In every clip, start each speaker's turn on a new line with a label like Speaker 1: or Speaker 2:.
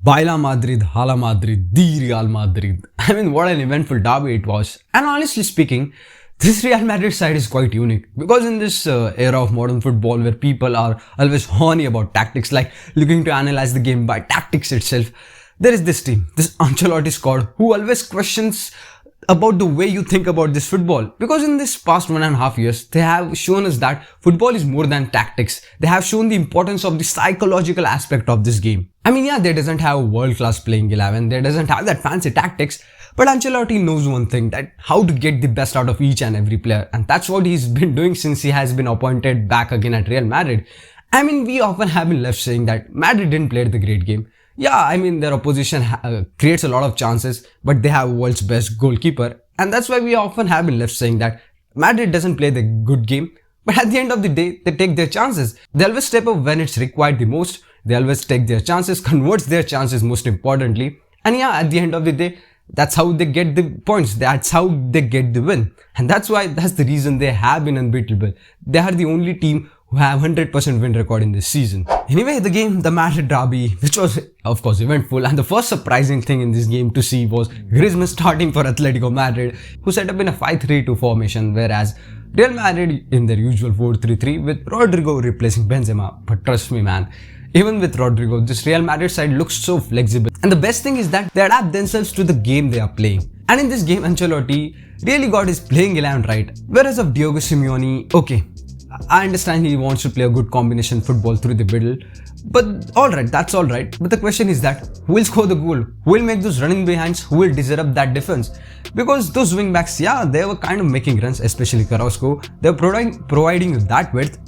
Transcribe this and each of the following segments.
Speaker 1: BAILA Madrid, Hala Madrid, the Real Madrid. I mean, what an eventful derby it was. And honestly speaking, this Real Madrid side is quite unique because in this era of modern football where people are always horny about tactics, like looking to analyze the game by tactics itself, there is this team, this Ancelotti squad, who always questions about the way you think about this football, because in this past 1.5 years they have shown us that football is more than tactics. They have shown the importance of the psychological aspect of this game. I mean, yeah, they doesn't have a world-class playing 11, they doesn't have that fancy tactics, but Ancelotti knows one thing, that how to get the best out of each and every player, and that's what he's been doing since he has been appointed back again at Real Madrid. I mean, we often have been left saying that Madrid didn't play the great game. Yeah, I mean, their opposition creates a lot of chances, but they have world's best goalkeeper. And that's why we often have been left saying that Madrid doesn't play the good game. But at the end of the day, they take their chances. They always step up when it's required the most. They always take their chances, converts their chances most importantly. And yeah, at the end of the day, that's how they get the points. That's how they get the win. And that's the reason they have been unbeatable. They are the only team who have 100% win record in this season. Anyway, the game, the Madrid Derby, which was of course eventful, and the first surprising thing in this game to see was Griezmann starting for Atletico Madrid, who set up in a 5-3-2 formation, whereas Real Madrid in their usual 4-3-3 with Rodrigo replacing Benzema. But trust me man, even with Rodrigo, this Real Madrid side looks so flexible. And the best thing is that they adapt themselves to the game they are playing. And in this game, Ancelotti really got his playing 11 right. Whereas of Diego Simeone, okay, I understand he wants to play a good combination football through the middle, but alright, that's alright. But the question is that who will score the goal? Who will make those running behinds? Who will disrupt that defense? Because those wing backs, yeah, they were kind of making runs, especially Carrasco. They were providing you that width.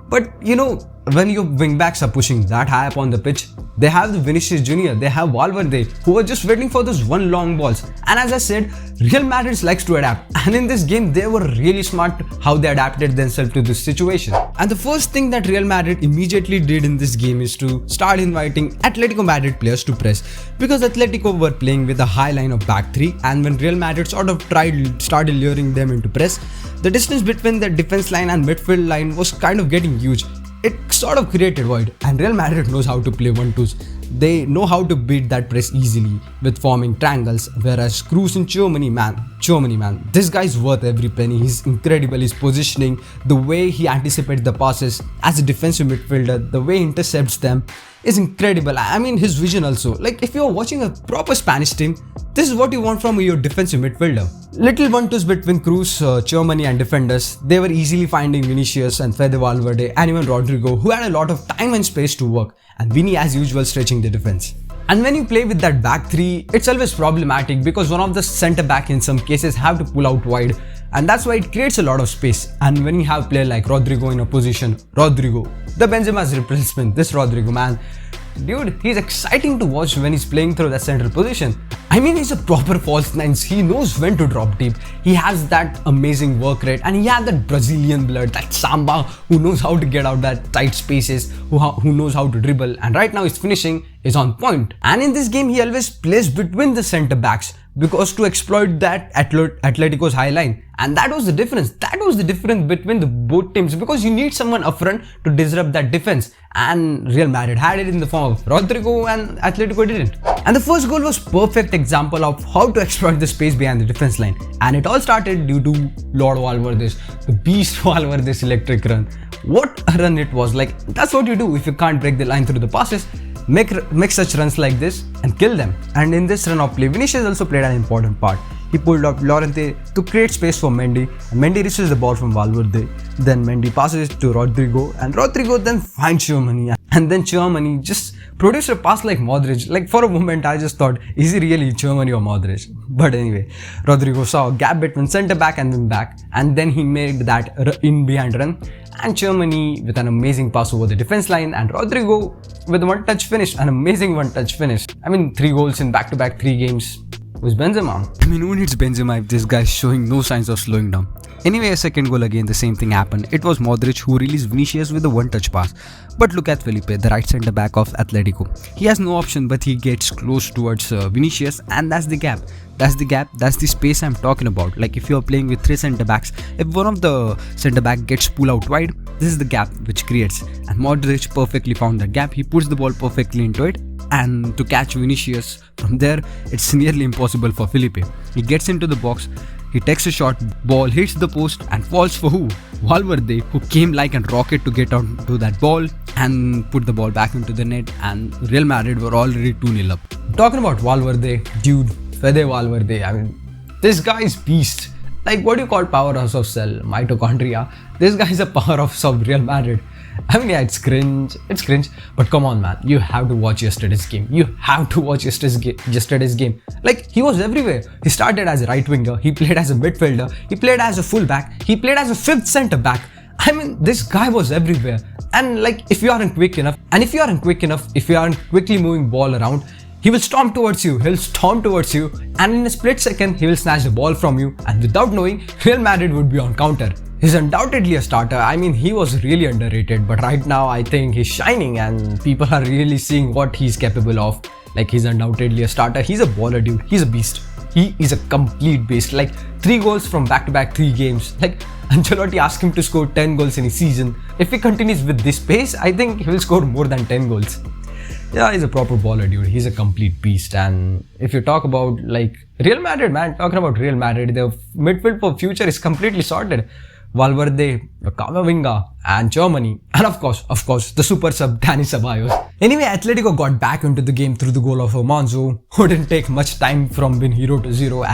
Speaker 1: But you know, when your wing backs are pushing that high up on the pitch, they have the Vinicius Jr., they have Valverde, who are just waiting for those one long balls. And as I said, Real Madrid likes to adapt. And in this game, they were really smart how they adapted themselves to this situation. And the first thing that Real Madrid immediately did in this game is to start inviting Atletico Madrid players to press. Because Atletico were playing with a high line of back three, and when Real Madrid started luring them into press, the distance between the defense line and midfield line was kind of getting huge. It sort of created void, and Real Madrid knows how to play 1-2s. They know how to beat that press easily with forming triangles, whereas Kroos and Chouameni man, this guy's worth every penny. He's incredible. His positioning, the way he anticipates the passes as a defensive midfielder, the way he intercepts them is incredible. I mean, his vision also. Like, if you're watching a proper Spanish team, this is what you want from your defensive midfielder. Little 1-2s between Kroos, Chouameni and defenders. They were easily finding Vinicius and Fede Valverde and even Rodrigo, who had a lot of time and space to work, and Vini as usual stretching the defense. And when you play with that back three, it's always problematic because one of the centre back in some cases have to pull out wide, and that's why it creates a lot of space. And when you have a player like Rodrigo in a position, Rodrigo, the Benzema's replacement, this Rodrigo man, dude, he's exciting to watch when he's playing through that central position. I mean, he's a proper false nine. He knows when to drop deep. He has that amazing work rate, and he has that Brazilian blood, that Samba, who knows how to get out that tight spaces, who knows how to dribble, and right now his finishing is on point. And in this game, he always plays between the centre backs because to exploit that Atletico's high line. And that was the difference. That was the difference between the both teams, because you need someone up front to disrupt that defense. And Real Madrid had it in the form of Rodrigo, and Atletico didn't. And the first goal was perfect example of how to exploit the space behind the defense line. And it all started due to Lord Valverde's, the beast Valverde's electric run. What a run it was. Like, that's what you do if you can't break the line through the passes. Make such runs like this and kill them. And in this run of play, Vinicius also played an important part. He pulled up Llorente to create space for Mendy, and Mendy receives the ball from Valverde. Then Mendy passes it to Rodrigo, and Rodrigo then finds Chouameni, and then Chouameni just produced a pass like Modric. Like, for a moment I just thought, is he really Chouameni or Modric? But anyway, Rodrigo saw a gap between centre back and wing back, and then he made that in behind run, and Chouameni with an amazing pass over the defense line, and Rodrigo with a one-touch finish, an amazing one-touch finish. I mean, 3 goals in back-to-back 3 games. Was Benzema. I mean, who needs Benzema if this guy's showing no signs of slowing down? Anyway, a second goal again, the same thing happened. It was Modric who released Vinicius with a one-touch pass. But look at Felipe, the right centre back of Atletico. He has no option, but he gets close towards Vinicius, and that's the gap. That's the gap, that's the space I'm talking about. Like, if you're playing with 3 centre backs, if one of the centre back gets pulled out wide, this is the gap which creates. And Modric perfectly found that gap. He puts the ball perfectly into it, and to catch Vinicius. From there, it's nearly impossible for Felipe. He gets into the box, he takes a shot, ball hits the post and falls for who? Valverde, who came like a rocket to get onto that ball and put the ball back into the net, and Real Madrid were already 2-0 up. Talking about Valverde, dude, Fede Valverde, I mean, this guy is beast. Like, what do you call powerhouse of cell? Mitochondria. This guy is a powerhouse of Real Madrid. I mean, yeah, it's cringe, but come on, man, you have to watch yesterday's game. You have to watch yesterday's game. Like, he was everywhere. He started as a right winger, he played as a midfielder, he played as a fullback, he played as a fifth centre back. I mean, this guy was everywhere. And like, if you aren't quickly moving ball around, he will storm towards you, and in a split second, he will snatch the ball from you, and without knowing, Real Madrid would be on counter. He's undoubtedly a starter. I mean, he was really underrated, but right now I think he's shining and people are really seeing what he's capable of. Like, he's undoubtedly a starter. He's a baller, dude. He's a beast. He is a complete beast. Like, 3 goals from back-to-back 3 games. Like, Ancelotti asked him to score 10 goals in a season. If he continues with this pace, I think he will score more than 10 goals. Yeah, he's a proper baller, dude. He's a complete beast. And if you talk about like Real Madrid, man, talking about Real Madrid, the midfield for future is completely sorted. Valverde, Camavinga, and Germany, and of course, the super sub Dani Ceballos. Anyway, Atletico got back into the game through the goal of Manzo, who didn't take much time from being 0-0,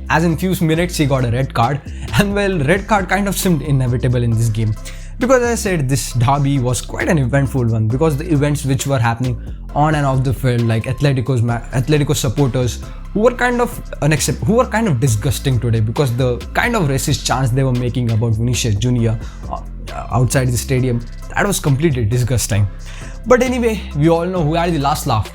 Speaker 1: as in few minutes he got a red card, and well, red card kind of seemed inevitable in this game. Because as I said, this derby was quite an eventful one, because the events which were happening on and off the field, like Atletico supporters who were kind of disgusting today, because the kind of racist chants they were making about Vinicius Jr. Outside the stadium, that was completely disgusting. But anyway, we all know who had the last laugh.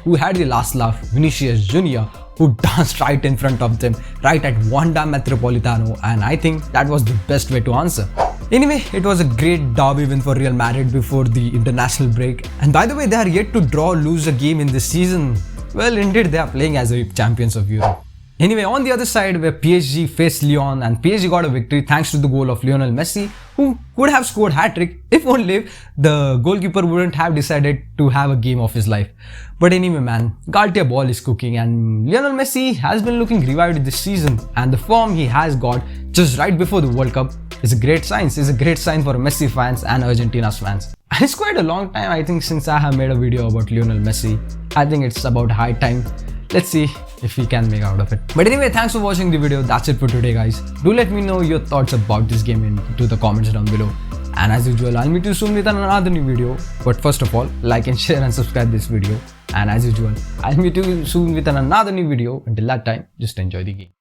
Speaker 1: Vinicius Jr., who danced right in front of them, right at Wanda Metropolitano, and I think that was the best way to answer. Anyway, it was a great derby win for Real Madrid before the international break. And by the way, they are yet to draw or lose a game in this season. Well, indeed, they are playing as the champions of Europe. Anyway, on the other side, where PSG faced Lyon, and PSG got a victory thanks to the goal of Lionel Messi, who could have scored hat-trick if only the goalkeeper wouldn't have decided to have a game of his life. But anyway, man, Galtier ball is cooking, and Lionel Messi has been looking revived this season, and the form he has got just right before the World Cup is a great sign. It's a great sign for Messi fans and Argentina's fans. And it's quite a long time, I think, since I have made a video about Lionel Messi. I think it's about high time. Let's see if we can make out of it. But anyway, thanks for watching the video. That's it for today, guys. Do let me know your thoughts about this game into the comments down below. And as usual, I'll meet you soon with another new video. But first of all, like and share and subscribe this video. And as usual, I'll meet you soon with another new video. Until that time, just enjoy the game.